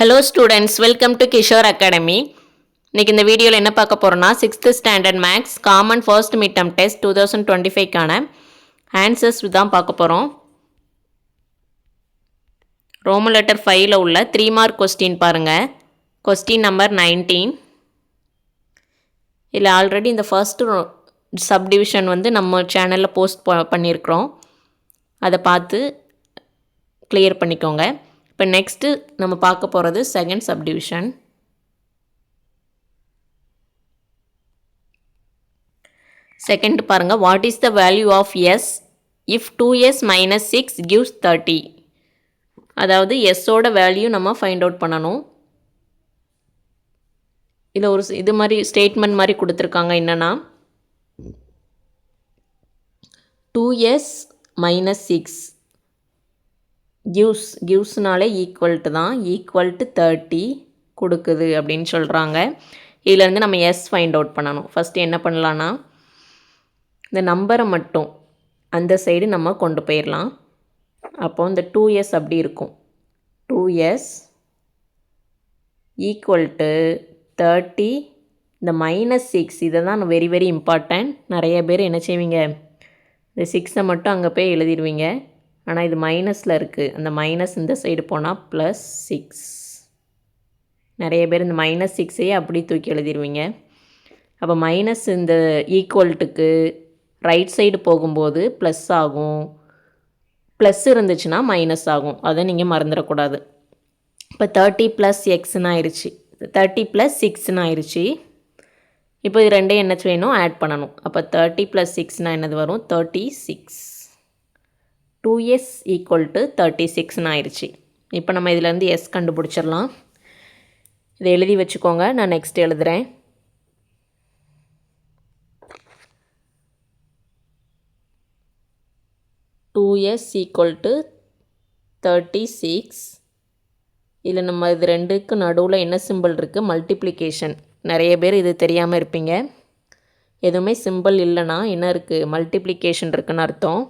Hello students, welcome to Kishore Academy. இன்னைக்கு இந்த வீடியோவில் என்ன பார்க்க போகிறோன்னா 6th standard maths common first mid term test 2025க்கான ஆன்சர்ஸ் தான் பார்க்க போகிறோம். ரோமன் லெட்டர் 5ல் உள்ள 3 மார்க் கொஸ்டின் பாருங்கள். Question number 19. இல்லை ஆல்ரெடி இந்த ஃபர்ஸ்ட் சப்டிவிஷன் நம்ம சேனலில் போஸ்ட் பண்ணியிருக்கிறோம். அதை பார்த்து கிளியர் பண்ணிக்கோங்க. இப்போ நெக்ஸ்ட்டு நம்ம பார்க்க போகிறது செகண்ட் சப்டிவிஷன். செகண்ட் பாருங்கள். What is the value of S if 2s minus 6 gives 30? அதாவது எஸ்ஸோட வேல்யூ நம்ம ஃபைண்ட் அவுட் பண்ணணும். இதில் ஒரு இது மாதிரி ஸ்டேட்மெண்ட் மாதிரி கொடுத்துருக்காங்க. என்னென்னா 2s minus 6 கிவ்ஸ்னாலே ஈக்குவல்ட்டு தான், ஈக்குவல்ட்டு 30 கொடுக்குது அப்படின்னு சொல்கிறாங்க. இதிலேருந்து நம்ம எஸ் ஃபைண்ட் அவுட் பண்ணணும். ஃபஸ்ட்டு என்ன பண்ணலான்னா இந்த நம்பரை மட்டும் அந்த சைடு நம்ம கொண்டு போயிடலாம். அப்போது இந்த 2s அப்படி இருக்கும். 2s ஈக்குவல்ட்டு 30 இந்த -6 இதை தான் வெரி வெரி இம்பார்ட்டன்ட். நிறைய பேர் என்ன செய்வீங்க, இந்த 6 மட்டும் அங்கே போய் எழுதிடுவீங்க. ஆனால் இது மைனஸில் இருக்குது. அந்த மைனஸ் இந்த சைடு போனால் +6. நிறைய பேர் இந்த -6ஐயே அப்படி தூக்கி எழுதிடுவீங்க. அப்போ மைனஸ் இந்த ஈக்குவல்ட்டுக்கு ரைட் சைடு போகும்போது ப்ளஸ் ஆகும், ப்ளஸ் இருந்துச்சுன்னா மைனஸ் ஆகும். அதை நீங்கள் மறந்துடக்கூடாது. இப்போ 30 + xன்னு ஆயிடுச்சு, 30 + 6ன்னு ஆயிடுச்சு. இப்போ இது ரெண்டையும் என்ன செய்யணும், ஆட் பண்ணணும். அப்போ 30 + 6னால் என்னது வரும், 36. 2s = 36ன்னு ஆயிடுச்சு. இப்போ நம்ம இதிலேருந்து s கண்டுபிடிச்சிடலாம். இதை எழுதி வச்சுக்கோங்க, நான் நெக்ஸ்ட் எழுதுகிறேன். (2s = 36). இதில் நம்ம இது ரெண்டுக்கு நடுவில் என்ன சிம்பிள் இருக்குது, மல்டிப்ளிகேஷன். நிறைய பேர் இது தெரியாமல் இருப்பீங்க. எதுவுமே சிம்பிள் இல்லைன்னா என்ன இருக்குது, மல்டிப்ளிகேஷன் இருக்குன்னு அர்த்தம்.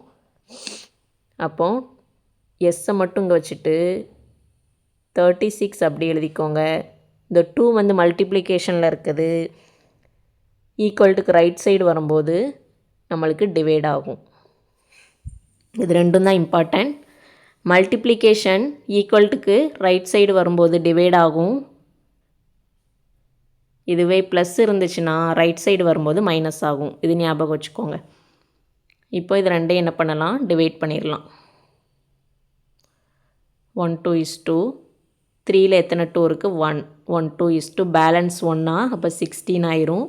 அப்போது எஸ்ஸை மட்டும் இங்கே வச்சுட்டு 36 அப்படி எழுதிக்கோங்க. இந்த 2 மல்டிப்ளிகேஷனில் இருக்குது. ஈக்குவல்ட்டுக்கு ரைட் சைடு வரும்போது நம்மளுக்கு டிவைட் ஆகும். இது ரெண்டும் தான் இம்பார்ட்டன்ட். மல்டிப்ளிகேஷன் ஈக்குவல்ட்டுக்கு ரைட் சைடு வரும்போது டிவைட் ஆகும். இதுவே ப்ளஸ் இருந்துச்சுன்னா ரைட் சைடு வரும்போது மைனஸ் ஆகும். இது ஞாபகம் வச்சுக்கோங்க. இப்போ இது ரெண்டையும் என்ன பண்ணலாம், டிவைட் பண்ணிடலாம். 1 2 is 2. 3ல் எத்தனை 2 இருக்குது, 1 1 2 is 2. பேலன்ஸ் 1 அப்போ 16 ஆயிரும்.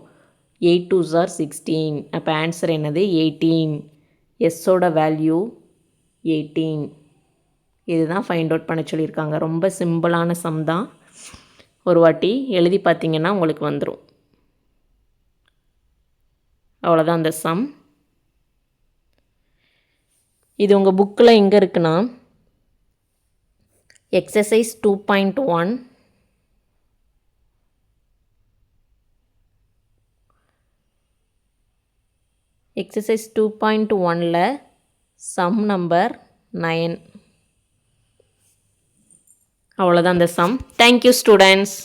8 2s are 16. அப்போ ஆன்சர் என்னது, 18. எஸ்ஸோட வேல்யூ 18. இதுதான் ஃபைண்ட் அவுட் பண்ண சொல்லியிருக்காங்க. ரொம்ப சிம்பிளான சம் தான். ஒரு வாட்டி எழுதி பார்த்தீங்கன்னா உங்களுக்கு வந்துடும். அவ்வளோதான் அந்த சம். இது உங்கள் புக்கில் எங்கே இருக்குன்னா எக்ஸசைஸ் 2.1 எக்ஸசைஸ் 2.1ல் சம் நம்பர் 9. அவ்வளோதான் அந்த சம். Thank you students.